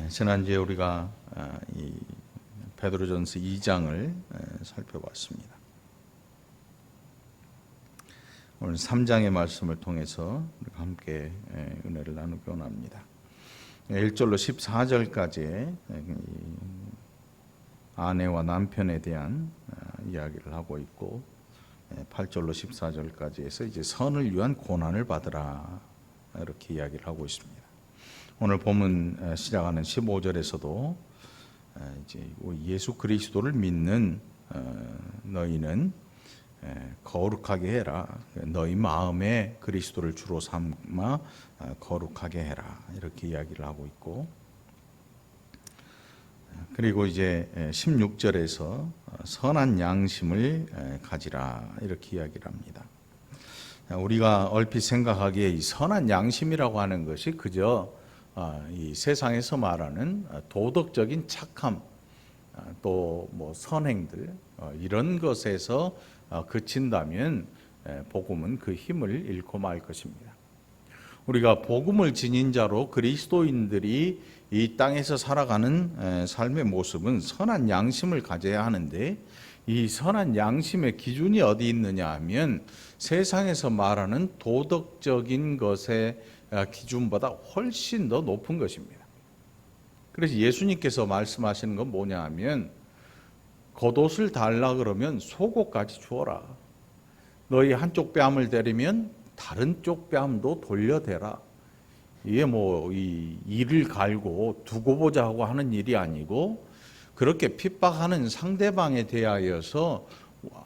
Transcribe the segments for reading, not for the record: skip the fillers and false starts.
지난주에 우리가 이 베드로전서 2장을 살펴봤습니다. 오늘 3장의 말씀을 통해서 우리가 함께 은혜를 나누기 원합니다. 1절로 14절까지 아내와 남편에 대한 이야기를 하고 있고 8절로 14절까지 해서 이제 선을 위한 고난을 받으라 이렇게 이야기를 하고 있습니다. 오늘 본문 시작하는 15절에서도 이제 예수 그리스도를 믿는 너희는 거룩하게 해라. 너희 마음에 그리스도를 주로 삼아 거룩하게 해라. 이렇게 이야기를 하고 있고, 그리고 이제 16절에서 선한 양심을 가지라 이렇게 이야기를 합니다. 우리가 얼핏 생각하기에 이 선한 양심이라고 하는 것이 그저 이 세상에서 말하는 도덕적인 착함, 또 뭐 선행들 이런 것에서 그친다면 복음은 그 힘을 잃고 말 것입니다. 우리가 복음을 지닌 자로 그리스도인들이 이 땅에서 살아가는 삶의 모습은 선한 양심을 가져야 하는데, 이 선한 양심의 기준이 어디 있느냐 하면 세상에서 말하는 도덕적인 것의 기준보다 훨씬 더 높은 것입니다. 그래서 예수님께서 말씀하시는 건 뭐냐 하면, 겉옷을 달라 그러면 속옷까지 주어라. 너희 한쪽 뺨을 때리면 다른 쪽 뺨도 돌려대라. 이게 뭐 이 이를 갈고 두고 보자 하고 하는 일이 아니고, 그렇게 핍박하는 상대방에 대하여서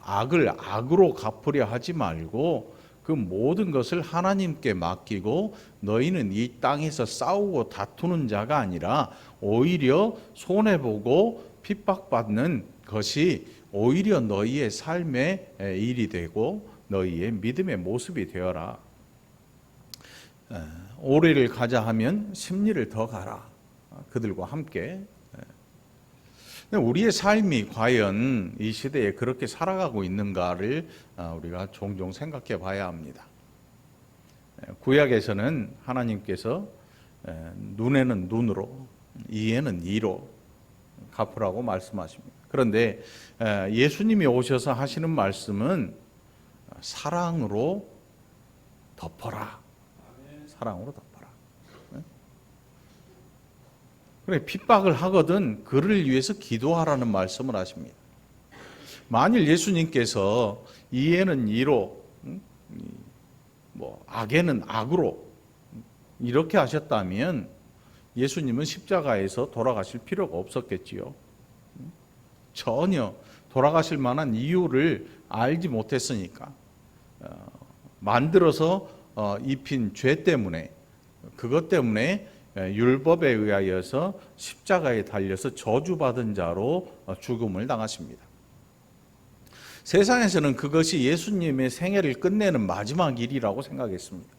악을 악으로 갚으려 하지 말고 그 모든 것을 하나님께 맡기고, 너희는 이 땅에서 싸우고 다투는 자가 아니라 오히려 손해보고 핍박받는 것이 오히려 너희의 삶의 일이 되고 너희의 믿음의 모습이 되어라. 오래를 가자 하면 심리를 더 가라. 그들과 함께. 우리의 삶이 과연 이 시대에 그렇게 살아가고 있는가를 우리가 종종 생각해 봐야 합니다. 구약에서는 하나님께서 눈에는 눈으로, 이에는 이로 갚으라고 말씀하십니다. 그런데 예수님이 오셔서 하시는 말씀은 사랑으로 덮어라. 사랑으로 덮어라. 그래, 핍박을 하거든 그를 위해서 기도하라는 말씀을 하십니다. 만일 예수님께서 이에는 이로, 뭐 악에는 악으로 이렇게 하셨다면 예수님은 십자가에서 돌아가실 필요가 없었겠지요. 전혀 돌아가실 만한 이유를 알지 못했으니까, 만들어서 입힌 죄 때문에, 그것 때문에 율법에 의하여서 십자가에 달려서 저주받은 자로 죽음을 당하십니다. 세상에서는 그것이 예수님의 생애를 끝내는 마지막 일이라고 생각했습니다.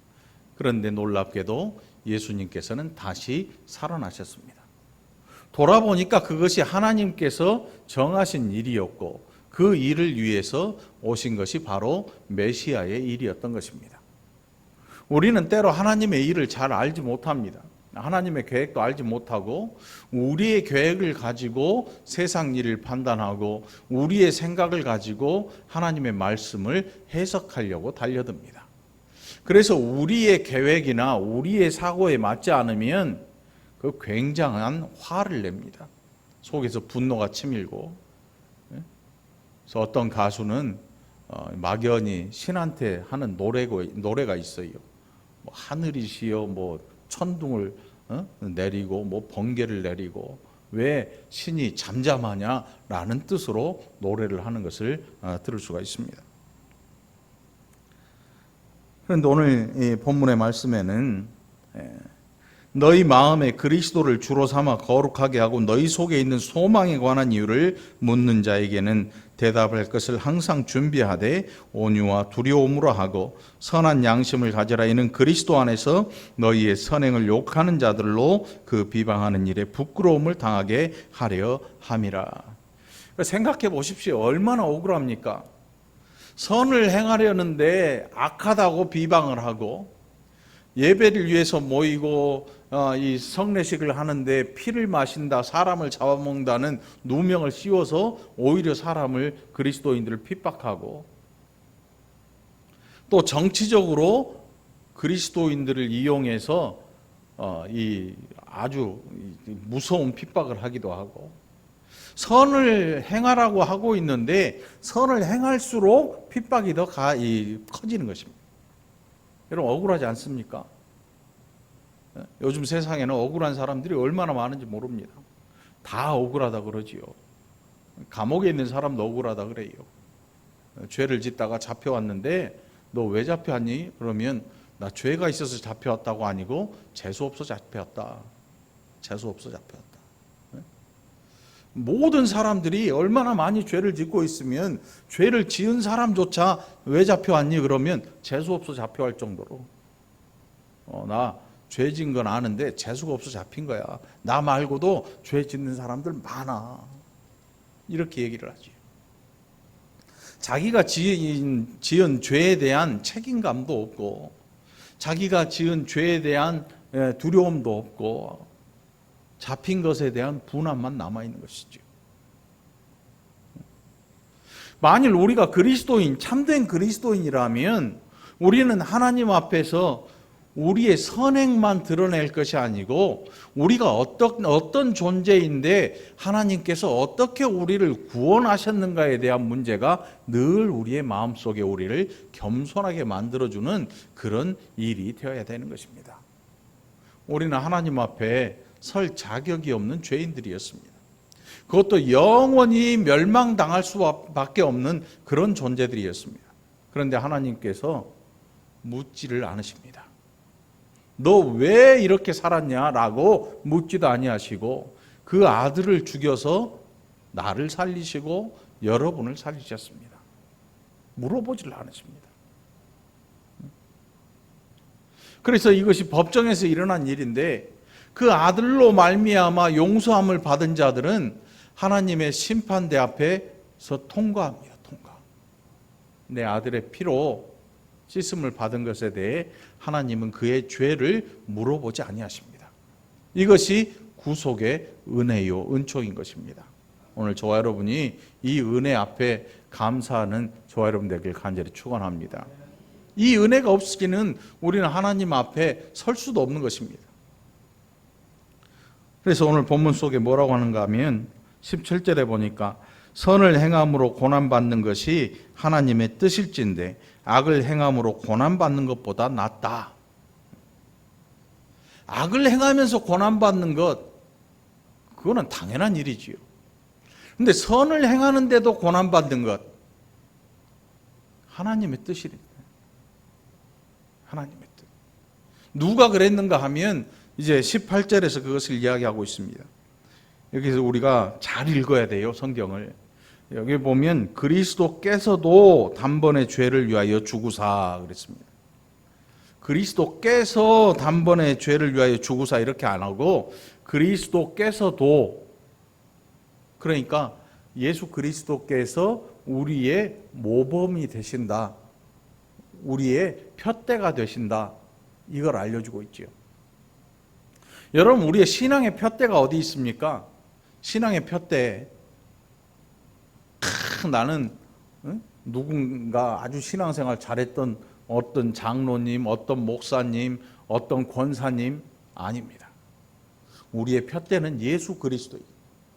그런데 놀랍게도 예수님께서는 다시 살아나셨습니다. 돌아보니까 그것이 하나님께서 정하신 일이었고, 그 일을 위해서 오신 것이 바로 메시아의 일이었던 것입니다. 우리는 때로 하나님의 일을 잘 알지 못합니다. 하나님의 계획도 알지 못하고 우리의 계획을 가지고 세상 일을 판단하고 우리의 생각을 가지고 하나님의 말씀을 해석하려고 달려듭니다. 그래서 우리의 계획이나 우리의 사고에 맞지 않으면 그 굉장한 화를 냅니다. 속에서 분노가 치밀고. 그래서 어떤 가수는 막연히 신한테 하는 노래가 있어요. 뭐 하늘이시여, 뭐 천둥을 내리고, 뭐 번개를 내리고, 왜 신이 잠잠하냐라는 뜻으로 노래를 하는 것을 들을 수가 있습니다. 그런데 오늘 이 본문의 말씀에는 너희 마음에 그리스도를 주로 삼아 거룩하게 하고 너희 속에 있는 소망에 관한 이유를 묻는 자에게는 대답할 것을 항상 준비하되 온유와 두려움으로 하고 선한 양심을 가져라. 이는 그리스도 안에서 너희의 선행을 욕하는 자들로 그 비방하는 일에 부끄러움을 당하게 하려 함이라. 생각해 보십시오. 얼마나 억울합니까? 선을 행하려는데 악하다고 비방을 하고, 예배를 위해서 모이고 이 성례식을 하는데 피를 마신다, 사람을 잡아먹는다는 누명을 씌워서 오히려 사람을, 그리스도인들을 핍박하고, 또 정치적으로 그리스도인들을 이용해서 이 아주 무서운 핍박을 하기도 하고, 선을 행하라고 하고 있는데 선을 행할수록 핍박이 더 커지는 것입니다. 여러분, 억울하지 않습니까? 요즘 세상에는 억울한 사람들이 얼마나 많은지 모릅니다. 다 억울하다 그러지요. 감옥에 있는 사람도 억울하다 그래요. 죄를 짓다가 잡혀왔는데 너 왜 잡혀왔니? 그러면 나 죄가 있어서 잡혀왔다고 아니고 재수 없어 잡혀왔다. 재수 없어 잡혀왔다. 모든 사람들이 얼마나 많이 죄를 짓고 있으면 죄를 지은 사람조차 왜 잡혀왔니? 그러면 재수 없어 잡혀갈 정도로 나 죄 지은 건 아는데 재수가 없어 잡힌 거야. 나 말고도 죄 짓는 사람들 많아. 이렇게 얘기를 하지. 자기가 지은 죄에 대한 책임감도 없고, 자기가 지은 죄에 대한 두려움도 없고, 잡힌 것에 대한 분함만 남아있는 것이죠. 만일 우리가 그리스도인, 참된 그리스도인이라면 우리는 하나님 앞에서 우리의 선행만 드러낼 것이 아니고, 우리가 어떤 존재인데 하나님께서 어떻게 우리를 구원하셨는가에 대한 문제가 늘 우리의 마음속에 우리를 겸손하게 만들어주는 그런 일이 되어야 되는 것입니다. 우리는 하나님 앞에 설 자격이 없는 죄인들이었습니다. 그것도 영원히 멸망당할 수밖에 없는 그런 존재들이었습니다. 그런데 하나님께서 묻지를 않으십니다. 너 왜 이렇게 살았냐라고 묻지도 아니하시고, 그 아들을 죽여서 나를 살리시고 여러분을 살리셨습니다. 물어보지를 않으십니다. 그래서 이것이 법정에서 일어난 일인데, 그 아들로 말미암아 용서함을 받은 자들은 하나님의 심판대 앞에서 통과합니다. 통과. 내 아들의 피로 씻음을 받은 것에 대해 하나님은 그의 죄를 물어보지 아니하십니다. 이것이 구속의 은혜요, 은총인 것입니다. 오늘 저와 여러분이 이 은혜 앞에 감사하는 저와 여러분 되길 간절히 축원합니다. 이 은혜가 없이는 우리는 하나님 앞에 설 수도 없는 것입니다. 그래서 오늘 본문 속에 뭐라고 하는가 하면 17절에 보니까 선을 행함으로 고난받는 것이 하나님의 뜻일진데 악을 행함으로 고난받는 것보다 낫다. 악을 행하면서 고난받는 것, 그거는 당연한 일이지요. 그런데 선을 행하는데도 고난받는 것, 하나님의 뜻이래. 하나님의 뜻. 누가 그랬는가 하면 이제 18절에서 그것을 이야기하고 있습니다. 여기서 우리가 잘 읽어야 돼요, 성경을. 여기 보면 그리스도께서도 단번에 죄를 위하여 죽으사 그랬습니다. 그리스도께서 단번에 죄를 위하여 죽으사 이렇게 안 하고 그리스도께서도, 그러니까 예수 그리스도께서 우리의 모범이 되신다, 우리의 푯대가 되신다, 이걸 알려주고 있죠. 여러분, 우리의 신앙의 푯대가 어디 있습니까? 신앙의 푯대, 나는 누군가 아주 신앙생활 잘했던 어떤 장로님, 어떤 목사님, 어떤 권사님 아닙니다. 우리의 푯대는 예수 그리스도예요.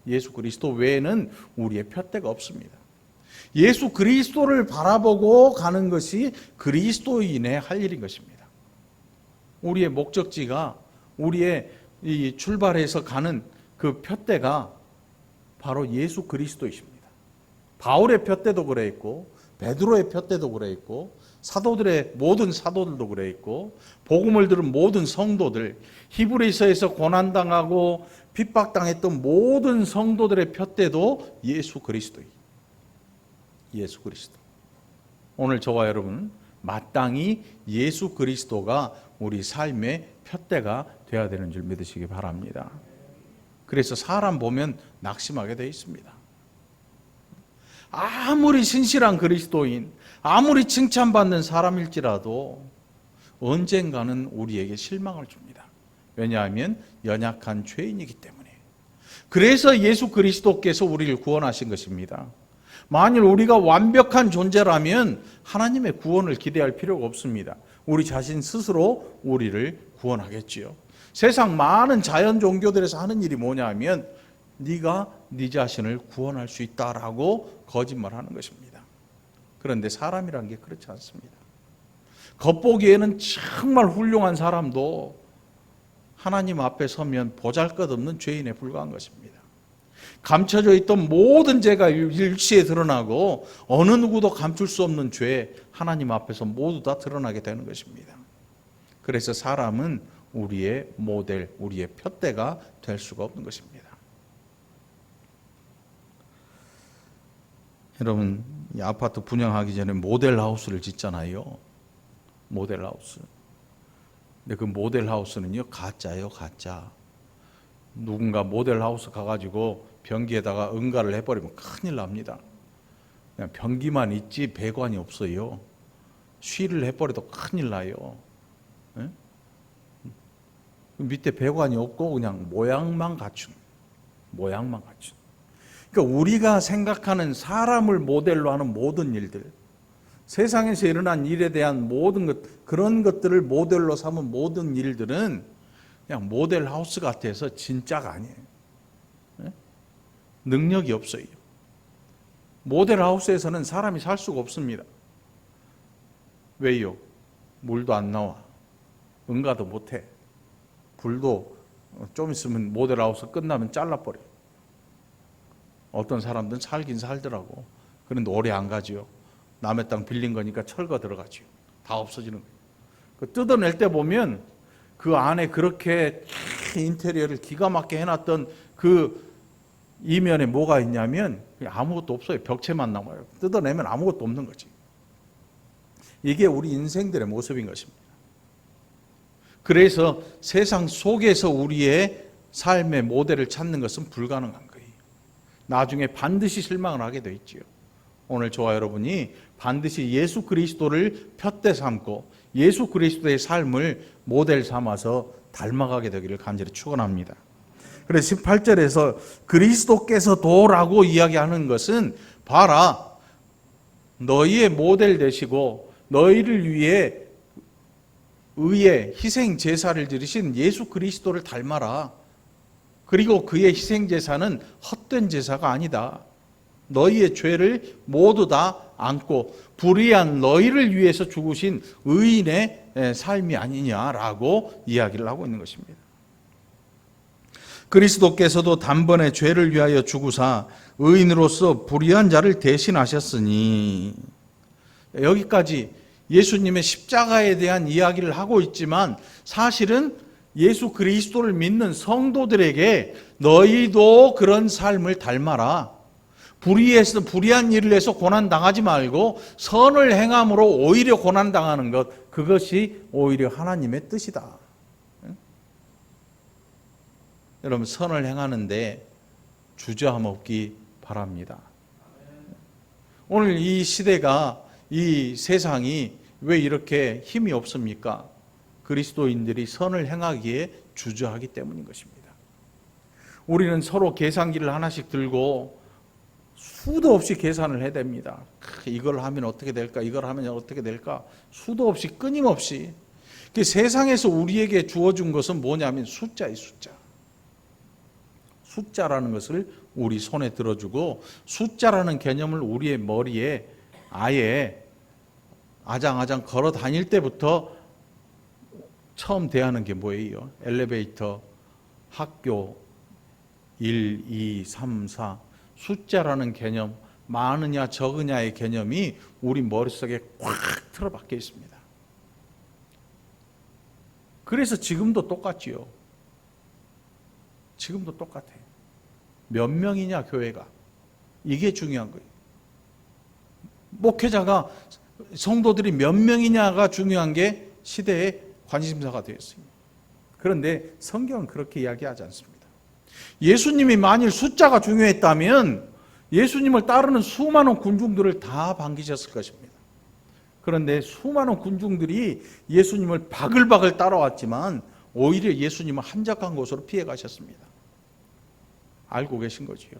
예수 그리스도 외에는 우리의 푯대가 없습니다. 예수 그리스도를 바라보고 가는 것이 그리스도인의 할 일인 것입니다. 우리의 목적지가, 우리의 이 출발해서 가는 그 푯대가 바로 예수 그리스도이십니다. 바울의 푯대도 그래 있고, 베드로의 푯대도 그래 있고, 사도들의 모든 사도들도 그래 있고, 복음을 들은 모든 성도들, 히브리서에서 고난당하고 핍박당했던 모든 성도들의 푯대도 예수 그리스도예요. 예수 그리스도. 오늘 저와 여러분 마땅히 예수 그리스도가 우리 삶의 푯대가 되어야 되는 줄 믿으시기 바랍니다. 그래서 사람 보면 낙심하게 되어 있습니다. 아무리 신실한 그리스도인, 아무리 칭찬받는 사람일지라도 언젠가는 우리에게 실망을 줍니다. 왜냐하면 연약한 죄인이기 때문에. 그래서 예수 그리스도께서 우리를 구원하신 것입니다. 만일 우리가 완벽한 존재라면 하나님의 구원을 기대할 필요가 없습니다. 우리 자신 스스로 우리를 구원하겠지요. 세상 많은 자연 종교들에서 하는 일이 뭐냐 하면 네가 네 자신을 구원할 수 있다라고 거짓말하는 것입니다. 그런데 사람이란 게 그렇지 않습니다. 겉보기에는 정말 훌륭한 사람도 하나님 앞에 서면 보잘것없는 죄인에 불과한 것입니다. 감춰져 있던 모든 죄가 일시에 드러나고 어느 누구도 감출 수 없는 죄, 하나님 앞에서 모두 다 드러나게 되는 것입니다. 그래서 사람은 우리의 모델, 우리의 푯대가 될 수가 없는 것입니다. 여러분, 이 아파트 분양하기 전에 모델하우스를 짓잖아요. 모델하우스. 근데 그 모델하우스는요, 가짜예요, 가짜. 누군가 모델하우스 가가지고 변기에다가 응가를 해버리면 큰일 납니다. 그냥 변기만 있지 배관이 없어요. 쉬를 해버려도 큰일 나요. 네? 밑에 배관이 없고 그냥 모양만 갖춘. 그러니까 우리가 생각하는 사람을 모델로 하는 모든 일들, 세상에서 일어난 일에 대한 모든 것, 그런 것들을 모델로 삼은 모든 일들은 그냥 모델하우스 같아서 진짜가 아니에요. 네? 능력이 없어요. 모델하우스에서는 사람이 살 수가 없습니다. 왜요? 물도 안 나와. 응가도 못해. 불도 좀 있으면 모델하우스 끝나면 잘라버려요. 어떤 사람들은 살긴 살더라고. 그런데 오래 안 가지요. 남의 땅 빌린 거니까 철거 들어가지요. 다 없어지는 거예요. 그 뜯어낼 때 보면 그 안에 그렇게 인테리어를 기가 막히게 해놨던 그 이면에 뭐가 있냐면 아무것도 없어요. 벽체만 남아요. 뜯어내면 아무것도 없는 거지. 이게 우리 인생들의 모습인 것입니다. 그래서 세상 속에서 우리의 삶의 모델을 찾는 것은 불가능한 거예요. 나중에 반드시 실망을 하게 돼 있지요. 오늘 저와 여러분이 반드시 예수 그리스도를 푯대 삼고 예수 그리스도의 삶을 모델 삼아서 닮아가게 되기를 간절히 축원합니다. 그래서 18절에서 그리스도께서도라고 이야기하는 것은 봐라, 너희의 모델 되시고 너희를 위해 의의 희생 제사를 드리신 예수 그리스도를 닮아라. 그리고 그의 희생 제사는 헛된 제사가 아니다. 너희의 죄를 모두 다 안고 불의한 너희를 위해서 죽으신 의인의 삶이 아니냐라고 이야기를 하고 있는 것입니다. 그리스도께서도 단번에 죄를 위하여 죽으사 의인으로서 불의한 자를 대신하셨으니, 여기까지 예수님의 십자가에 대한 이야기를 하고 있지만 사실은 예수 그리스도를 믿는 성도들에게 너희도 그런 삶을 닮아라. 불의한 일을 해서 고난당하지 말고 선을 행함으로 오히려 고난당하는 것, 그것이 오히려 하나님의 뜻이다. 여러분, 선을 행하는데 주저함 없기 바랍니다. 오늘 이 시대가, 이 세상이 왜 이렇게 힘이 없습니까? 그리스도인들이 선을 행하기에 주저하기 때문인 것입니다. 우리는 서로 계산기를 하나씩 들고 수도 없이 계산을 해댑니다. 이걸 하면 어떻게 될까? 이걸 하면 어떻게 될까? 수도 없이 끊임없이. 세상에서 우리에게 주어준 것은 뭐냐면 숫자예요, 숫자. 숫자라는 것을 우리 손에 들어주고 숫자라는 개념을 우리의 머리에 아예 아장아장 걸어 다닐 때부터 처음 대하는 게 뭐예요? 엘리베이터, 학교, 1, 2, 3, 4 숫자라는 개념, 많으냐 적으냐의 개념이 우리 머릿속에 꽉 틀어박혀 있습니다. 그래서 지금도 똑같지요. 지금도 똑같아요. 몇 명이냐 교회가, 이게 중요한 거예요. 목회자가, 성도들이 몇 명이냐가 중요한 게 시대의 관심사가 되었습니다. 그런데 성경은 그렇게 이야기하지 않습니다. 예수님이 만일 숫자가 중요했다면 예수님을 따르는 수많은 군중들을 다 반기셨을 것입니다. 그런데 수많은 군중들이 예수님을 바글바글 따라왔지만 오히려 예수님은 한적한 곳으로 피해 가셨습니다. 알고 계신 거지요.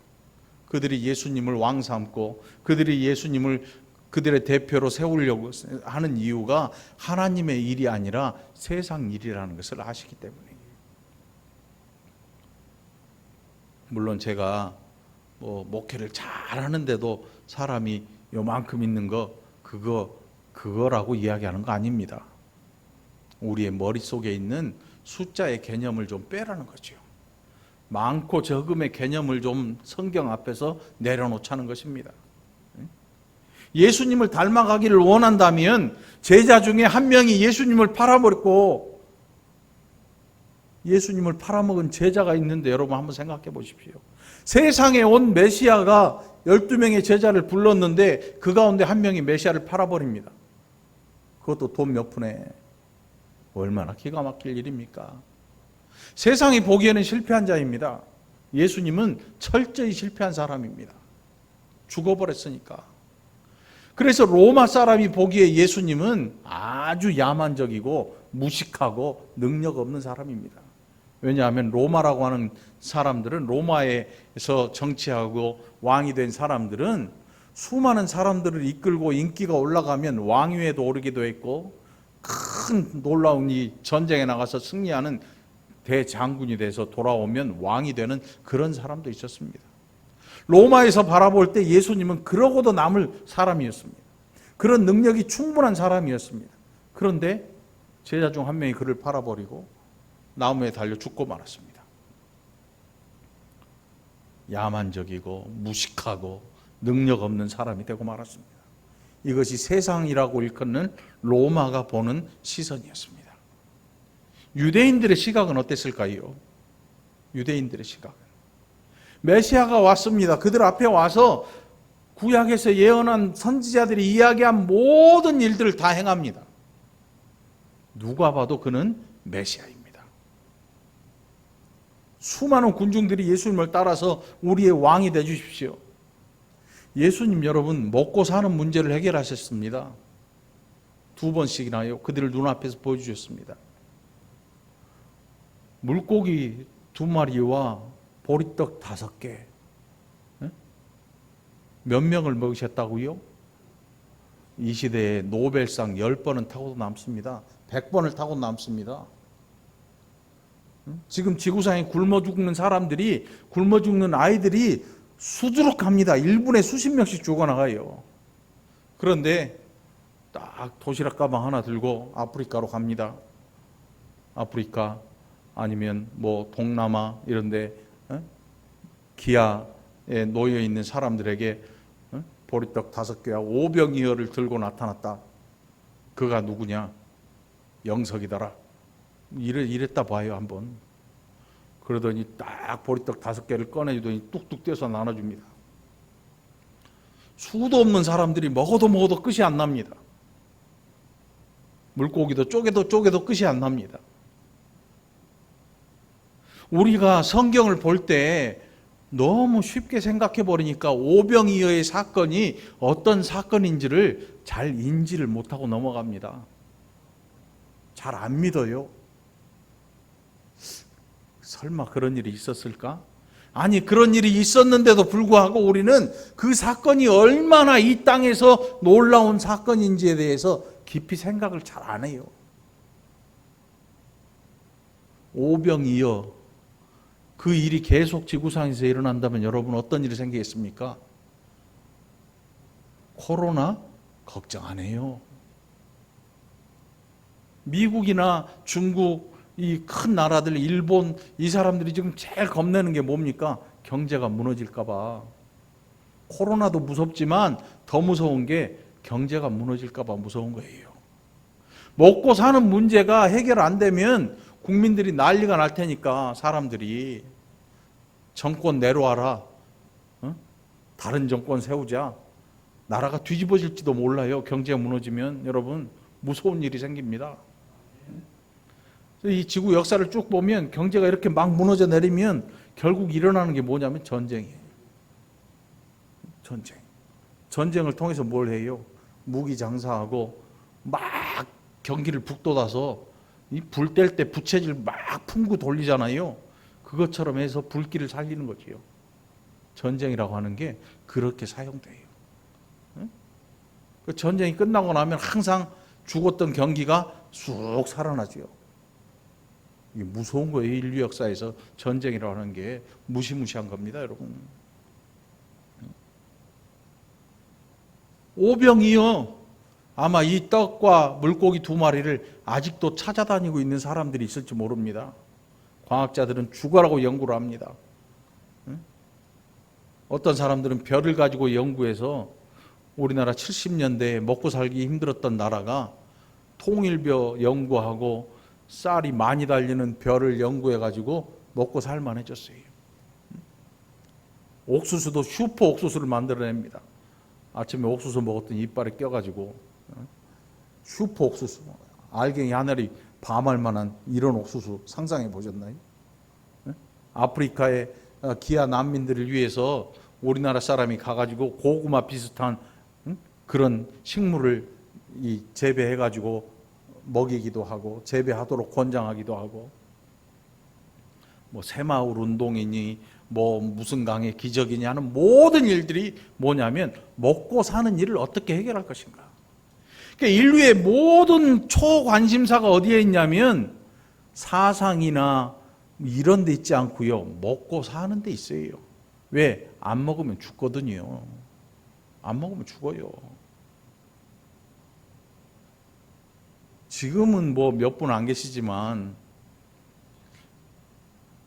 그들이 예수님을 왕 삼고 그들이 예수님을 그들의 대표로 세우려고 하는 이유가 하나님의 일이 아니라 세상 일이라는 것을 아시기 때문이에요. 물론 제가 목회를 잘 하는데도 사람이 요만큼 있는 거 그거라고 이야기하는 거 아닙니다. 우리의 머릿속에 있는 숫자의 개념을 좀 빼라는 거죠. 많고 적음의 개념을 좀 성경 앞에서 내려놓자는 것입니다. 예수님을 닮아가기를 원한다면 제자 중에 한 명이 예수님을 팔아버렸고 예수님을 팔아먹은 제자가 있는데 여러분 한번 생각해 보십시오. 세상에 온 메시아가 12명의 제자를 불렀는데 그 가운데 한 명이 메시아를 팔아버립니다. 그것도 돈 몇 푼에. 얼마나 기가 막힐 일입니까? 세상이 보기에는 실패한 자입니다. 예수님은 철저히 실패한 사람입니다. 죽어버렸으니까. 그래서 로마 사람이 보기에 예수님은 아주 야만적이고 무식하고 능력 없는 사람입니다. 왜냐하면 로마라고 하는 사람들은, 로마에서 정치하고 왕이 된 사람들은 수많은 사람들을 이끌고 인기가 올라가면 왕위에도 오르기도 했고 큰 놀라운 이 전쟁에 나가서 승리하는 대장군이 돼서 돌아오면 왕이 되는 그런 사람도 있었습니다. 로마에서 바라볼 때 예수님은 그러고도 남을 사람이었습니다. 그런 능력이 충분한 사람이었습니다. 그런데 제자 중 한 명이 그를 팔아버리고 나무에 달려 죽고 말았습니다. 야만적이고 무식하고 능력 없는 사람이 되고 말았습니다. 이것이 세상이라고 일컫는 로마가 보는 시선이었습니다. 유대인들의 시각은 어땠을까요? 유대인들의 시각은 메시아가 왔습니다. 그들 앞에 와서 구약에서 예언한 선지자들이 이야기한 모든 일들을 다 행합니다. 누가 봐도 그는 메시아입니다. 수많은 군중들이 예수님을 따라서 우리의 왕이 되주십시오. 예수님 여러분 먹고 사는 문제를 해결하셨습니다. 2번씩이나요. 그들을 눈앞에서 보여주셨습니다. 물고기 2마리와 보리떡 5개. 몇 명을 먹으셨다고요? 이 시대에 노벨상 10번은 타고도 남습니다. 100번을 타고 남습니다. 지금 지구상에 굶어 죽는 사람들이, 굶어 죽는 아이들이 수두룩합니다. 1분에 수십 명씩 죽어나가요. 그런데 딱 도시락 가방 하나 들고 아프리카로 갑니다. 아프리카 아니면 동남아 이런데 기아에 놓여 있는 사람들에게 보리떡 5개와 오병이어를 들고 나타났다. 그가 누구냐? 영석이더라. 이랬다 봐요 한번. 그러더니 딱 보리떡 5개를 꺼내주더니 뚝뚝 떼서 나눠줍니다. 수도 없는 사람들이 먹어도 끝이 안 납니다. 물고기도 쪼개도 끝이 안 납니다. 우리가 성경을 볼 때 너무 쉽게 생각해 버리니까 오병이어의 사건이 어떤 사건인지를 잘 인지를 못하고 넘어갑니다. 잘 안 믿어요. 설마 그런 일이 있었을까? 아니, 그런 일이 있었는데도 불구하고 우리는 그 사건이 얼마나 이 땅에서 놀라운 사건인지에 대해서 깊이 생각을 잘 안 해요. 오병이어, 그 일이 계속 지구상에서 일어난다면 여러분 어떤 일이 생기겠습니까? 코로나 걱정 안 해요. 미국이나 중국, 이 큰 나라들, 일본, 이 사람들이 지금 제일 겁내는 게 뭡니까? 경제가 무너질까 봐. 코로나도 무섭지만 더 무서운 게 경제가 무너질까 봐 무서운 거예요. 먹고 사는 문제가 해결 안 되면 국민들이 난리가 날 테니까 사람들이 정권 내려와라. 다른 정권 세우자. 나라가 뒤집어질지도 몰라요. 경제가 무너지면 여러분 무서운 일이 생깁니다. 이 지구 역사를 쭉 보면 경제가 이렇게 막 무너져 내리면 결국 일어나는 게 뭐냐면 전쟁이에요. 전쟁. 전쟁을 통해서 뭘 해요? 무기 장사하고 막 경기를 북돋아서 이 불 뗄 때 부채질 막 풍구 돌리잖아요. 그것처럼 해서 불길을 살리는 거지요. 전쟁이라고 하는 게 그렇게 사용돼요. 그 전쟁이 끝나고 나면 항상 죽었던 경기가 쑥 살아나죠. 이게 무서운 거예요. 인류 역사에서 전쟁이라고 하는 게 무시무시한 겁니다, 여러분. 오병이어 아마 이 떡과 물고기 2마리를 아직도 찾아다니고 있는 사람들이 있을지 모릅니다. 과학자들은 죽어라고 연구를 합니다. 어떤 사람들은 별을 가지고 연구해서 우리나라 70년대에 먹고 살기 힘들었던 나라가 통일벼 연구하고 쌀이 많이 달리는 별을 연구해가지고 먹고 살만해졌어요. 옥수수도 슈퍼 옥수수를 만들어냅니다. 아침에 옥수수 먹었더니 이빨에 껴가지고 슈퍼 옥수수, 알갱이 하늘이 밤할 만한 이런 옥수수 상상해 보셨나요? 아프리카의 기아 난민들을 위해서 우리나라 사람이 가가지고 고구마 비슷한 그런 식물을 재배해가지고 먹이기도 하고 재배하도록 권장하기도 하고, 뭐 새마을 운동이니 뭐 무슨 강의 기적이니 하는 모든 일들이 뭐냐면 먹고 사는 일을 어떻게 해결할 것인가. 그러니까 인류의 모든 초관심사가 어디에 있냐면 사상이나 이런 데 있지 않고요, 먹고 사는 데 있어요. 왜? 안 먹으면 죽거든요. 안 먹으면 죽어요. 지금은 뭐 몇 분 안 계시지만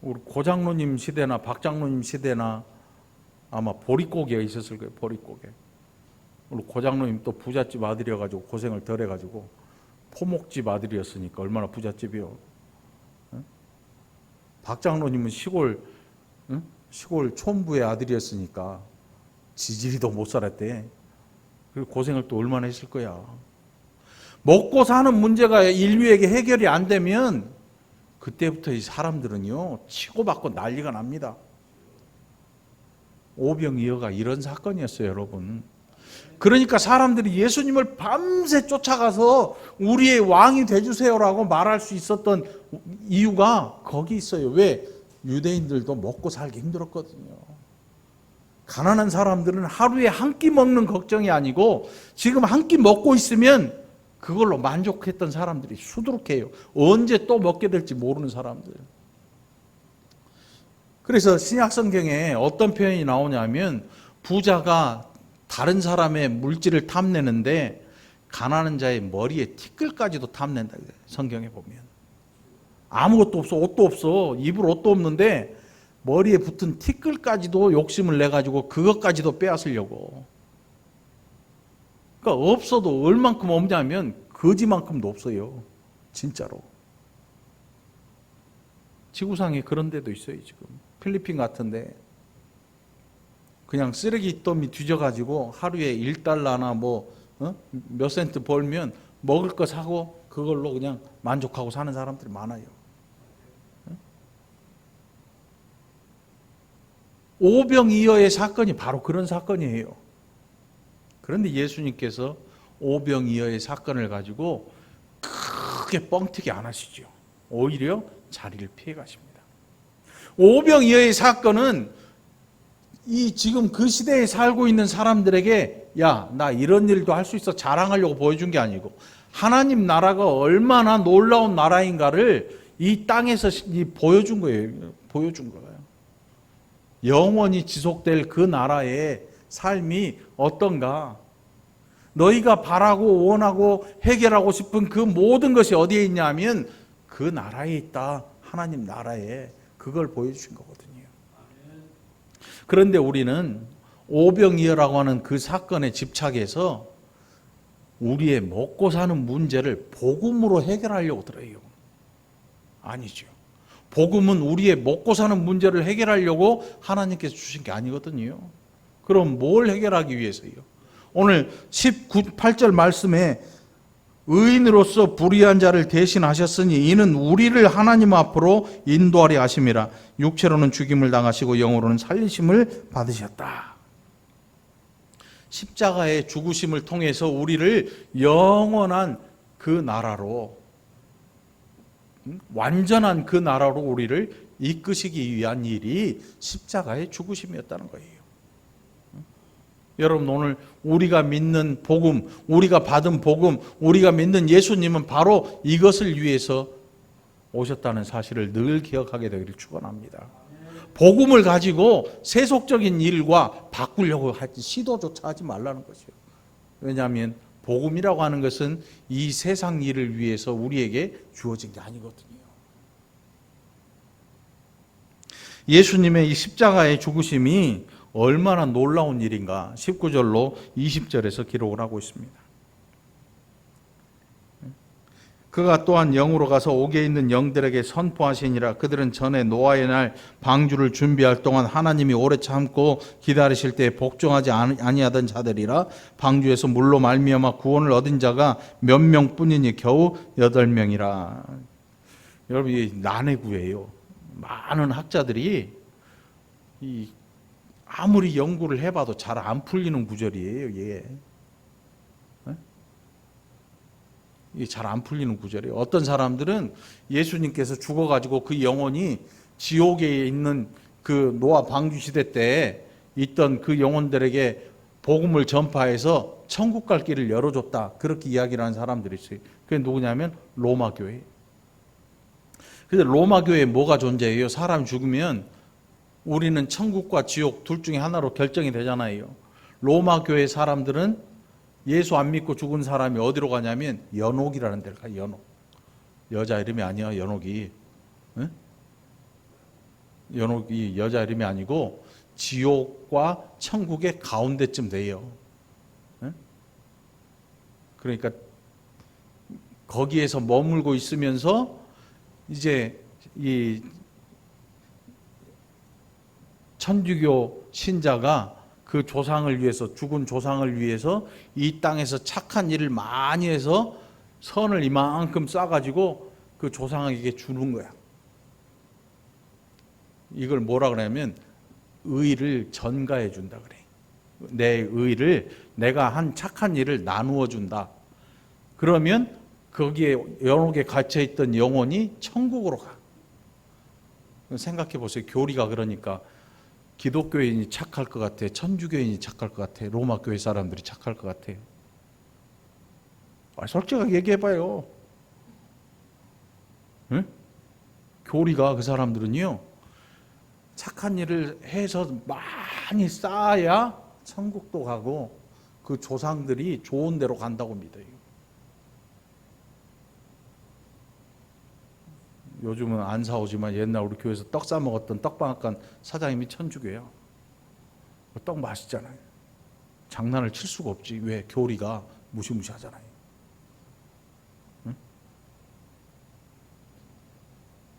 우리 고장로님 시대나 박장로님 시대나 아마 보릿고개가 있었을 거예요. 보릿고개. 우리 고장로님 또 부잣집 아들이어가지고 고생을 덜 해가지고 포목집 아들이었으니까 얼마나 부잣집이요. 박장로님은 시골 촌부의 아들이었으니까 지지리도 못 살았대. 그리고 고생을 또 얼마나 했을 거야. 먹고 사는 문제가 인류에게 해결이 안 되면 그때부터 이 사람들은요 치고받고 난리가 납니다. 오병이어가 이런 사건이었어요, 여러분. 그러니까 사람들이 예수님을 밤새 쫓아가서 우리의 왕이 돼주세요라고 말할 수 있었던 이유가 거기 있어요. 왜? 유대인들도 먹고 살기 힘들었거든요. 가난한 사람들은 하루에 한 끼 먹는 걱정이 아니고 지금 한 끼 먹고 있으면 그걸로 만족했던 사람들이 수두룩해요. 언제 또 먹게 될지 모르는 사람들. 그래서 신약 성경에 어떤 표현이 나오냐면 부자가 다른 사람의 물질을 탐내는데 가난한 자의 머리에 티끌까지도 탐낸다. 성경에 보면 아무것도 없어, 옷도 없어, 입을 옷도 없는데 머리에 붙은 티끌까지도 욕심을 내가지고 그것까지도 빼앗으려고. 그러니까 없어도 얼만큼 없냐면 거지만큼도 없어요. 진짜로. 지구상에 그런 데도 있어요. 지금 필리핀 같은데 그냥 쓰레기 더미 뒤져가지고 하루에 1달러나 몇 센트 벌면 먹을 거 사고 그걸로 그냥 만족하고 사는 사람들이 많아요. 오병이어의 사건이 바로 그런 사건이에요. 그런데 예수님께서 오병이어의 사건을 가지고 크게 뻥튀기 안 하시죠. 오히려 자리를 피해 가십니다. 오병이어의 사건은 이 지금 그 시대에 살고 있는 사람들에게 야, 나 이런 일도 할 수 있어 자랑하려고 보여준 게 아니고 하나님 나라가 얼마나 놀라운 나라인가를 이 땅에서 보여준 거예요. 보여준 거예요. 영원히 지속될 그 나라의 삶이 어떤가? 너희가 바라고 원하고 해결하고 싶은 그 모든 것이 어디에 있냐면 그 나라에 있다. 하나님 나라에. 그걸 보여주신 거거든요. 그런데 우리는 오병이어라고 하는 그 사건에 집착해서 우리의 먹고 사는 문제를 복음으로 해결하려고 들어요. 아니죠. 복음은 우리의 먹고 사는 문제를 해결하려고 하나님께서 주신 게 아니거든요. 그럼 뭘 해결하기 위해서요? 오늘 18절 말씀에 의인으로서 불의한 자를 대신하셨으니 이는 우리를 하나님 앞으로 인도하려 하심이라. 육체로는 죽임을 당하시고 영으로는 살리심을 받으셨다. 십자가의 죽으심을 통해서 우리를 영원한 그 나라로 완전한 그 나라로 우리를 이끄시기 위한 일이 십자가의 죽으심이었다는 거예요. 여러분, 오늘 우리가 믿는 복음, 우리가 받은 복음, 우리가 믿는 예수님은 바로 이것을 위해서 오셨다는 사실을 늘 기억하게 되기를 축원합니다. 복음을 가지고 세속적인 일과 바꾸려고 하지 시도조차 하지 말라는 것이요. 왜냐하면 복음이라고 하는 것은 이 세상 일을 위해서 우리에게 주어진 게 아니거든요. 예수님의 이 십자가의 죽으심이 얼마나 놀라운 일인가 19절로 20절에서 기록을 하고 있습니다. 그가 또한 영으로 가서 옥에 있는 영들에게 선포하시니라. 그들은 전에 노아의 날 방주를 준비할 동안 하나님이 오래 참고 기다리실 때 복종하지 아니하던 자들이라. 방주에서 물로 말미암아 구원을 얻은 자가 몇 명뿐이니 겨우 8명이라. 여러분, 이 난해구예요. 많은 학자들이 아무리 연구를 해봐도 잘 안 풀리는 구절이에요. 이게 잘 안 풀리는 구절이에요. 어떤 사람들은 예수님께서 죽어가지고 그 영혼이 지옥에 있는 그 노아 방주 시대 때 있던 그 영혼들에게 복음을 전파해서 천국 갈 길을 열어줬다, 그렇게 이야기를 하는 사람들이 있어요. 그게 누구냐면 로마 교회. 근데 로마 교회에 뭐가 존재해요? 사람 죽으면 우리는 천국과 지옥 둘 중에 하나로 결정이 되잖아요. 로마 교회 사람들은 예수 안 믿고 죽은 사람이 어디로 가냐면 연옥이라는 데를 가요. 연옥. 여자 이름이 아니야, 연옥이. 응? 연옥이 여자 이름이 아니고 지옥과 천국의 가운데쯤 돼요. 응? 그러니까 거기에서 머물고 있으면서 이제 이 천주교 신자가 그 조상을 위해서, 죽은 조상을 위해서 이 땅에서 착한 일을 많이 해서 선을 이만큼 쌓아가지고 그 조상에게 주는 거야. 이걸 뭐라 그러냐면 의를 전가해 준다 그래. 내 의를, 내가 한 착한 일을 나누어 준다. 그러면 거기에 연옥에 갇혀 있던 영혼이 천국으로 가. 생각해 보세요. 교리가 그러니까 기독교인이 착할 것 같아, 천주교인이 착할 것 같아, 로마 교회 사람들이 착할 것 같아. 솔직하게 얘기해봐요. 응? 교리가 그 사람들은요, 착한 일을 해서 많이 쌓아야 천국도 가고 그 조상들이 좋은 데로 간다고 믿어요. 요즘은 안 사오지만 옛날 우리 교회에서 떡 사 먹었던 떡방앗간 사장님이 천주교예요. 떡 맛있잖아요. 장난을 칠 수가 없지. 왜? 교리가 무시무시하잖아요. 응?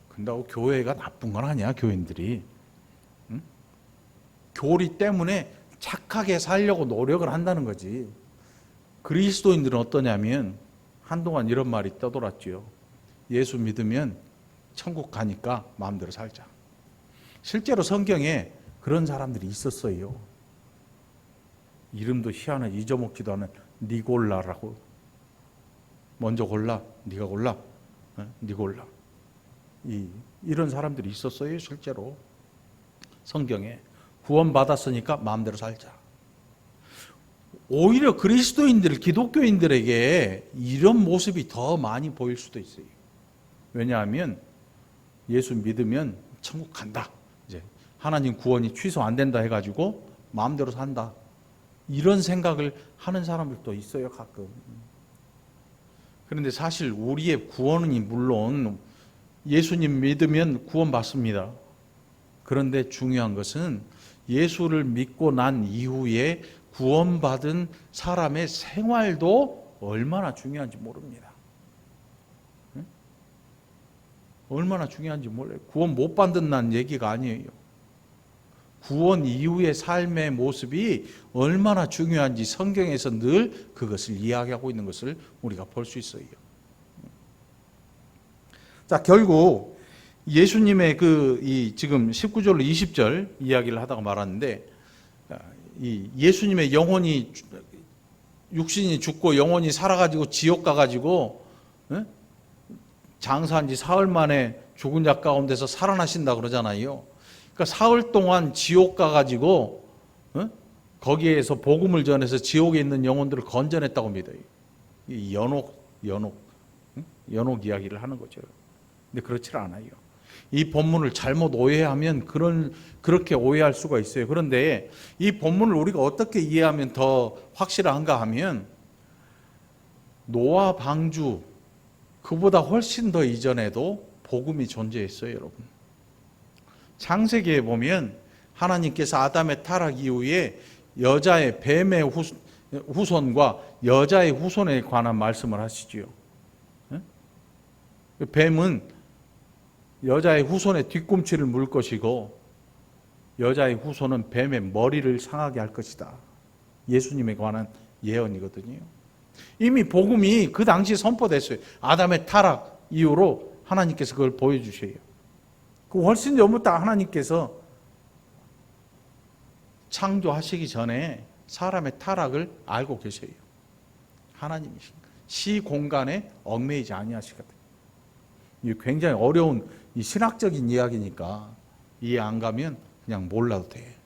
근데 교회가 나쁜 건 아니야, 교인들이. 응? 교리 때문에 착하게 살려고 노력을 한다는 거지. 그리스도인들은 어떠냐면 한동안 이런 말이 떠돌았지요. 예수 믿으면 천국 가니까 마음대로 살자. 실제로 성경에 그런 사람들이 있었어요. 이름도 희한하게 잊어먹지도 않은 니골라라고. 먼저 골라, 네가 골라, 네 골라. 이런 사람들이 있었어요. 실제로 성경에. 구원받았으니까 마음대로 살자. 오히려 그리스도인들, 기독교인들에게 이런 모습이 더 많이 보일 수도 있어요. 왜냐하면 예수 믿으면 천국 간다. 이제 하나님 구원이 취소 안 된다 해가지고 마음대로 산다. 이런 생각을 하는 사람들도 있어요, 가끔. 그런데 사실 우리의 구원은 물론 예수님 믿으면 구원받습니다. 그런데 중요한 것은 예수를 믿고 난 이후에 구원받은 사람의 생활도 얼마나 중요한지 모릅니다. 얼마나 중요한지 몰라요. 구원 못 받는다는 얘기가 아니에요. 구원 이후의 삶의 모습이 얼마나 중요한지 성경에서 늘 그것을 이야기하고 있는 것을 우리가 볼 수 있어요. 자, 결국 예수님의 지금 19절로 20절 이야기를 하다가 말았는데, 이 예수님의 영혼이, 육신이 죽고 영혼이 살아가지고 지옥 가가지고 장사한 지 사흘 만에 죽은 자 가운데서 살아나신다 그러잖아요. 그러니까 사흘 동안 지옥 가가지고 거기에서 복음을 전해서 지옥에 있는 영혼들을 건져냈다고 믿어요. 이 연옥 이야기를 하는 거죠. 근데 그렇지 않아요. 이 본문을 잘못 오해하면 그렇게 오해할 수가 있어요. 그런데 이 본문을 우리가 어떻게 이해하면 더 확실한가 하면 노아 방주 그보다 훨씬 더 이전에도 복음이 존재했어요, 여러분. 창세기에 보면 하나님께서 아담의 타락 이후에 여자의 뱀의 후손과 여자의 후손에 관한 말씀을 하시지요. 뱀은 여자의 후손의 뒤꿈치를 물 것이고 여자의 후손은 뱀의 머리를 상하게 할 것이다. 예수님에 관한 예언이거든요. 이미 복음이 그 당시에 선포됐어요. 아담의 타락 이후로 하나님께서 그걸 보여주셔요. 그 훨씬 전부터 하나님께서 창조하시기 전에 사람의 타락을 알고 계셔요. 하나님이신 시공간에 얽매이지 아니하시거든요. 이게 굉장히 어려운 이 신학적인 이야기니까 이해 안 가면 그냥 몰라도 돼.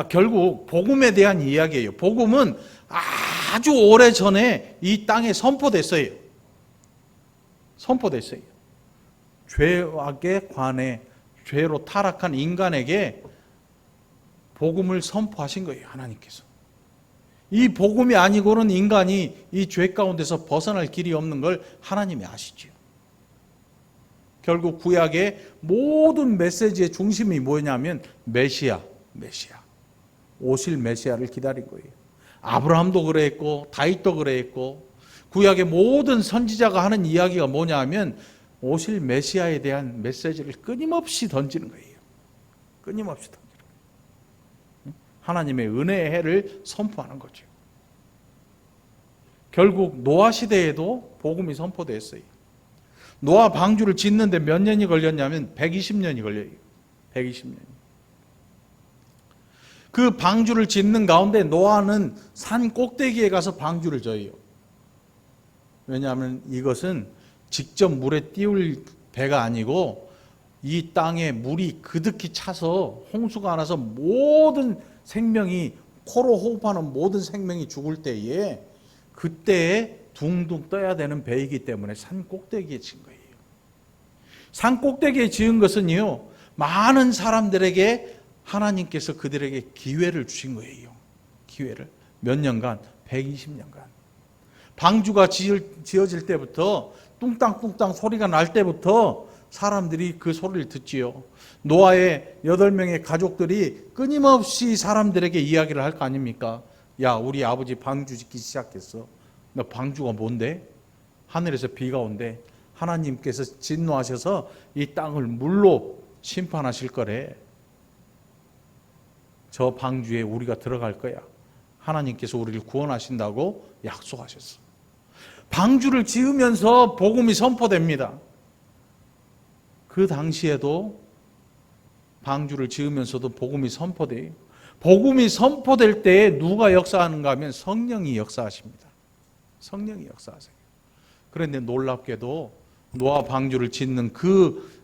결국 복음에 대한 이야기예요. 복음은 아주 오래 전에 이 땅에 선포됐어요. 죄악에 관해 죄로 타락한 인간에게 복음을 선포하신 거예요, 하나님께서. 이 복음이 아니고는 인간이 이 죄 가운데서 벗어날 길이 없는 걸 하나님이 아시죠. 결국 구약의 모든 메시지의 중심이 뭐냐면 메시아. 오실 메시아를 기다린 거예요. 아브라함도 그랬고 다윗도 그랬고 구약의 모든 선지자가 하는 이야기가 뭐냐 하면 오실 메시아에 대한 메시지를 끊임없이 던지는 거예요. 끊임없이 던지는 거예요. 하나님의 은혜의 해를 선포하는 거죠. 결국 노아 시대에도 복음이 선포됐어요. 노아 방주를 짓는데 몇 년이 걸렸냐면 120년이 걸려요. 120년. 그 방주를 짓는 가운데 노아는 산 꼭대기에 가서 방주를 져요. 왜냐하면 이것은 직접 물에 띄울 배가 아니고 이 땅에 물이 그득히 차서 홍수가 나서 모든 생명이 코로 호흡하는 모든 생명이 죽을 때에 그때에 둥둥 떠야 되는 배이기 때문에 산 꼭대기에 지은 거예요. 산 꼭대기에 지은 것은요, 많은 사람들에게 하나님께서 그들에게 기회를 주신 거예요. 기회를. 몇 년간? 120년간. 방주가 지어질 때부터 뚱땅뚱땅 소리가 날 때부터 사람들이 그 소리를 듣지요. 노아의 8명의 가족들이 끊임없이 사람들에게 이야기를 할 거 아닙니까? 야, 우리 아버지 방주 짓기 시작했어. 너 방주가 뭔데? 하늘에서 비가 온대. 하나님께서 진노하셔서 이 땅을 물로 심판하실 거래. 저 방주에 우리가 들어갈 거야. 하나님께서 우리를 구원하신다고 약속하셨어. 방주를 지으면서 복음이 선포됩니다. 그 당시에도 방주를 지으면서도 복음이 선포돼요. 복음이 선포될 때 누가 역사하는가 하면 성령이 역사하십니다. 성령이 역사하세요. 그런데 놀랍게도 노아 방주를 짓는 그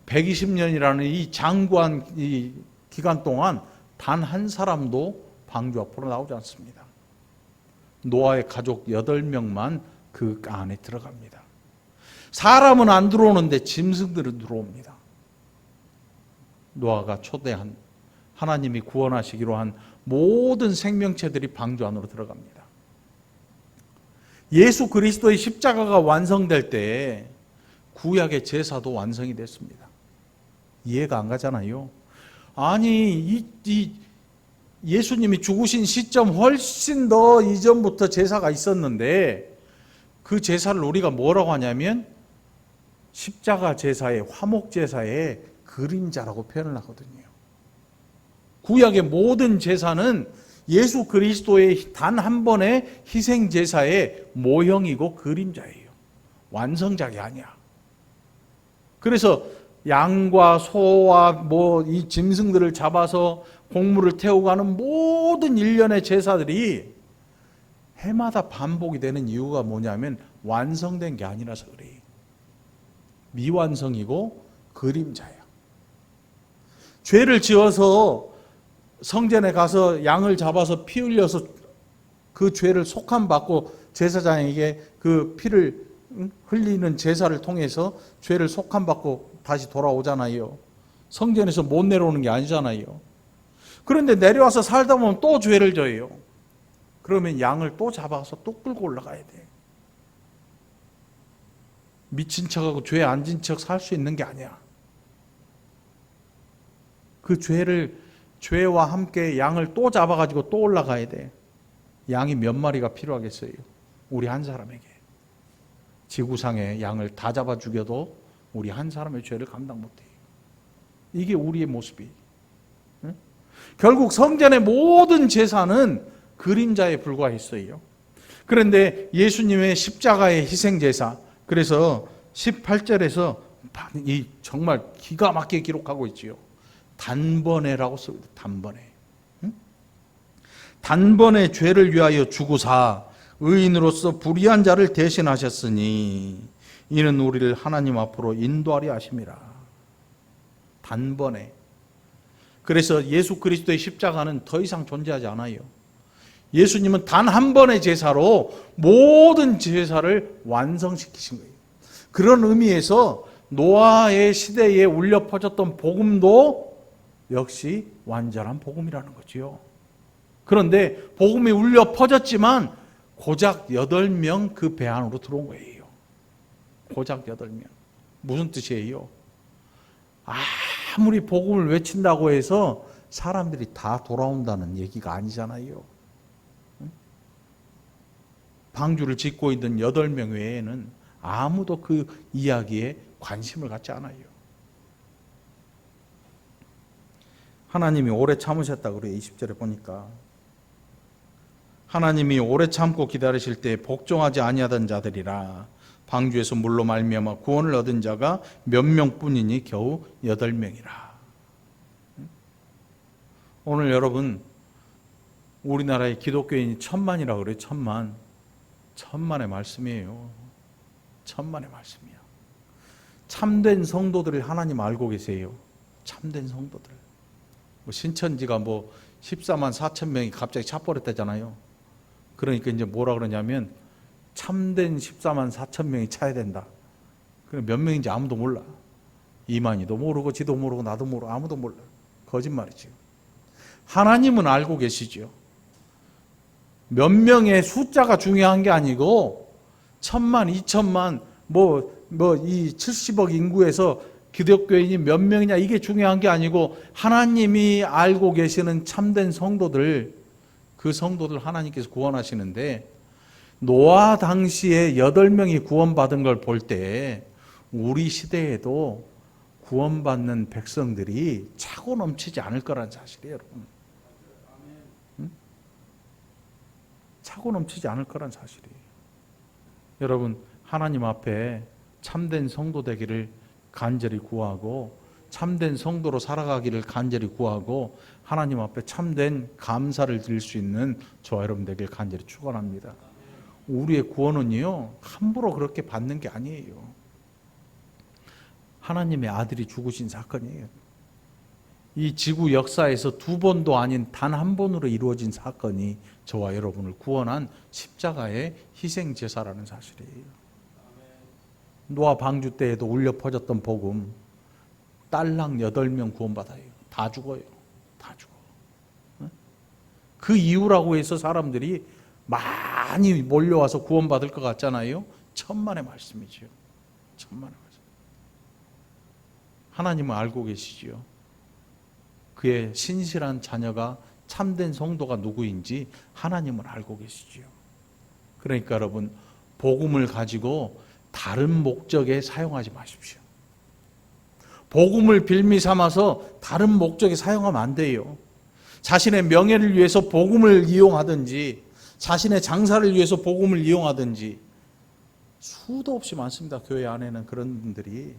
120년이라는 이 장구한 이 기간 동안 단 한 사람도 방주 앞으로 나오지 않습니다. 노아의 가족 8명만 그 안에 들어갑니다. 사람은 안 들어오는데 짐승들은 들어옵니다. 노아가 초대한 하나님이 구원하시기로 한 모든 생명체들이 방주 안으로 들어갑니다. 예수 그리스도의 십자가가 완성될 때 구약의 제사도 완성이 됐습니다. 이해가 안 가잖아요. 아니 예수님이 죽으신 시점 훨씬 더 이전부터 제사가 있었는데 그 제사를 우리가 뭐라고 하냐면 십자가 제사의 화목 제사의 그림자라고 표현을 하거든요. 구약의 모든 제사는 예수 그리스도의 단 한 번의 희생 제사의 모형이고 그림자예요. 완성작이 아니야. 그래서 양과 소와 이 짐승들을 잡아서 곡물을 태우고 하는 모든 일련의 제사들이 해마다 반복이 되는 이유가 뭐냐면 완성된 게 아니라서 그래. 미완성이고 그림자야. 죄를 지어서 성전에 가서 양을 잡아서 피 흘려서 그 죄를 속함 받고 제사장에게 그 피를 흘리는 제사를 통해서 죄를 속함 받고 다시 돌아오잖아요. 성전에서 못 내려오는 게 아니잖아요. 그런데 내려와서 살다 보면 또 죄를 져요. 그러면 양을 또 잡아서 또 끌고 올라가야 돼. 미친 척하고 죄 안 진 척 살 수 있는 게 아니야. 그 죄와 함께 양을 또 잡아가지고 또 올라가야 돼. 양이 몇 마리가 필요하겠어요? 우리 한 사람에게. 지구상에 양을 다 잡아 죽여도 우리 한 사람의 죄를 감당 못해요. 이게 우리의 모습이에요. 응? 결국 성전의 모든 제사는 그림자에 불과했어요. 그런데 예수님의 십자가의 희생제사, 그래서 18절에서 이 정말 기가 막히게 기록하고 있지요. 단번에라고 씁니다. 단번에. 응? 단번에 죄를 위하여 죽으사 의인으로서 불의한 자를 대신하셨으니 이는 우리를 하나님 앞으로 인도하려 하심이라. 단번에. 그래서 예수 그리스도의 십자가는 더 이상 존재하지 않아요. 예수님은 단 한 번의 제사로 모든 제사를 완성시키신 거예요. 그런 의미에서 노아의 시대에 울려 퍼졌던 복음도 역시 완전한 복음이라는 거지요. 그런데 복음이 울려 퍼졌지만 고작 8명 그 배 안으로 들어온 거예요. 고작 8명. 무슨 뜻이에요? 아무리 복음을 외친다고 해서 사람들이 다 돌아온다는 얘기가 아니잖아요. 방주를 짓고 있는 8명 외에는 아무도 그 이야기에 관심을 갖지 않아요. 하나님이 오래 참으셨다 그래요. 20절에 보니까 하나님이 오래 참고 기다리실 때 복종하지 아니하던 자들이라 방주에서 물로 말미암아 구원을 얻은 자가 몇 명뿐이니 겨우 8명이라. 오늘 여러분 우리나라의 기독교인이 1000만이라고 그래요. 1000만. 1000만의 말씀이에요. 1000만의 말씀이야. 참된 성도들을 하나님 알고 계세요. 참된 성도들. 신천지가 14만 4천 명이 갑자기 차버렸다잖아요. 그러니까 이제 뭐라 그러냐면 참된 14만 4천 명이 차야 된다. 그럼 몇 명인지 아무도 몰라. 이만희도 모르고 지도 모르고 나도 모르고 아무도 몰라. 거짓말이지. 하나님은 알고 계시죠. 몇 명의 숫자가 중요한 게 아니고 1000만, 2000만, 이 70억 인구에서 기독교인이 몇 명이냐 이게 중요한 게 아니고 하나님이 알고 계시는 참된 성도들, 그 성도들 하나님께서 구원하시는데 노아 당시에 8명이 구원받은 걸 볼 때 우리 시대에도 구원받는 백성들이 차고 넘치지 않을 거란 사실이에요, 여러분. 차고 넘치지 않을 거란 사실이에요. 여러분, 하나님 앞에 참된 성도 되기를 간절히 구하고 참된 성도로 살아가기를 간절히 구하고 하나님 앞에 참된 감사를 드릴 수 있는 저와 여러분 되길 간절히 축원합니다. 우리의 구원은요 함부로 그렇게 받는 게 아니에요. 하나님의 아들이 죽으신 사건이에요. 이 지구 역사에서 2번도 아닌 단 한 번으로 이루어진 사건이 저와 여러분을 구원한 십자가의 희생제사라는 사실이에요. 노아 방주 때에도 울려 퍼졌던 복음, 딸랑 8명 구원받아요. 다 죽어요. 다 죽어. 그 이유라고 해서 사람들이 많이 몰려와서 구원받을 것 같잖아요. 천만의 말씀이죠. 천만의 말씀. 하나님은 알고 계시지요. 그의 신실한 자녀가 참된 성도가 누구인지 하나님은 알고 계시지요. 그러니까 여러분, 복음을 가지고 다른 목적에 사용하지 마십시오. 복음을 빌미 삼아서 다른 목적에 사용하면 안 돼요. 자신의 명예를 위해서 복음을 이용하든지 자신의 장사를 위해서 복음을 이용하든지 수도 없이 많습니다. 교회 안에는 그런 분들이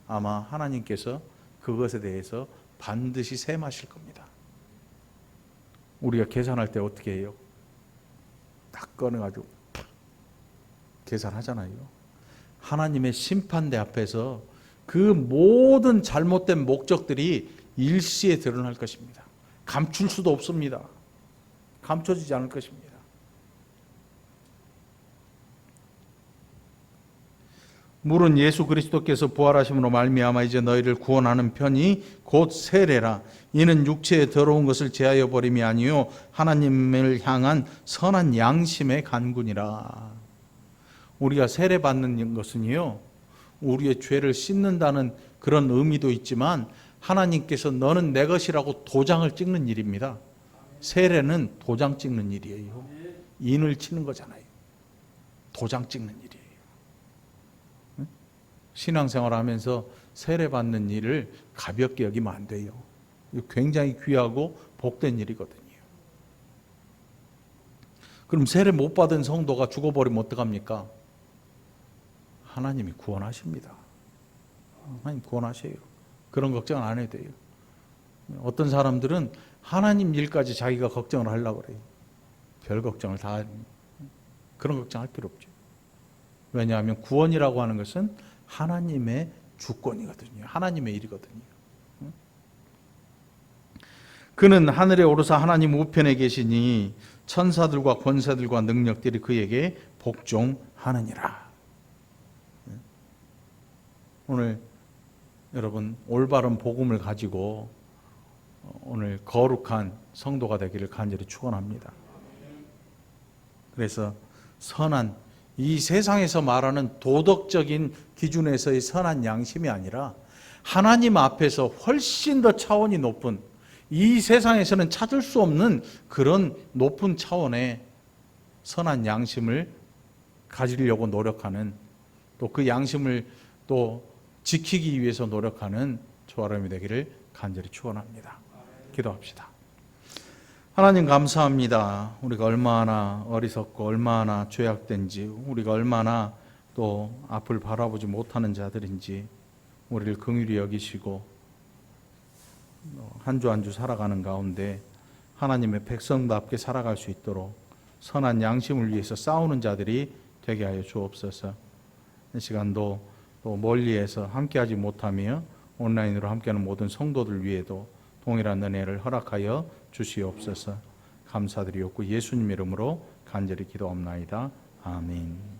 아마 하나님께서 그것에 대해서 반드시 셈하실 겁니다. 우리가 계산할 때 어떻게 해요? 딱 꺼내가지고 계산하잖아요. 하나님의 심판대 앞에서 그 모든 잘못된 목적들이 일시에 드러날 것입니다. 감출 수도 없습니다. 감춰지지 않을 것입니다. 물은 예수 그리스도께서 부활하심으로 말미암아 이제 너희를 구원하는 편이 곧 세례라. 이는 육체에 더러운 것을 제하여 버림이 아니요 하나님을 향한 선한 양심의 간군이라. 우리가 세례 받는 것은요, 우리의 죄를 씻는다는 그런 의미도 있지만 하나님께서 너는 내 것이라고 도장을 찍는 일입니다. 세례는 도장 찍는 일이에요. 인을 치는 거잖아요. 도장 찍는 일이에요. 신앙생활 하면서 세례 받는 일을 가볍게 여기면 안 돼요. 이거 굉장히 귀하고 복된 일이거든요. 그럼 세례 못 받은 성도가 죽어버리면 어떡합니까? 하나님이 구원하십니다. 하나님 구원하셔요. 그런 걱정 안 해도 돼요. 어떤 사람들은 하나님 일까지 자기가 걱정을 하려고 그래요. 별 걱정을 다, 그런 걱정할 필요 없죠. 왜냐하면 구원이라고 하는 것은 하나님의 주권이거든요. 하나님의 일이거든요. 그는 하늘에 오르사 하나님 우편에 계시니 천사들과 권세들과 능력들이 그에게 복종하느니라. 오늘 여러분 올바른 복음을 가지고 오늘 거룩한 성도가 되기를 간절히 축원합니다. 그래서 선한, 이 세상에서 말하는 도덕적인 기준에서의 선한 양심이 아니라 하나님 앞에서 훨씬 더 차원이 높은, 이 세상에서는 찾을 수 없는 그런 높은 차원의 선한 양심을 가지려고 노력하는, 또 그 양심을 또 지키기 위해서 노력하는 저와 여러분이 되기를 간절히 축원합니다. 기도합시다. 하나님 감사합니다. 우리가 얼마나 어리석고 얼마나 죄악된지, 우리가 얼마나 또 앞을 바라보지 못하는 자들인지 우리를 긍휼히 여기시고 한 주 한 주 살아가는 가운데 하나님의 백성답게 살아갈 수 있도록 선한 양심을 위해서 싸우는 자들이 되게 하여 주옵소서. 이 시간도 또 멀리에서 함께하지 못하며 온라인으로 함께하는 모든 성도들 위에도 동일한 은혜를 허락하여 주시옵소서. 감사드리옵고 예수님 이름으로 간절히 기도합나이다. 아멘.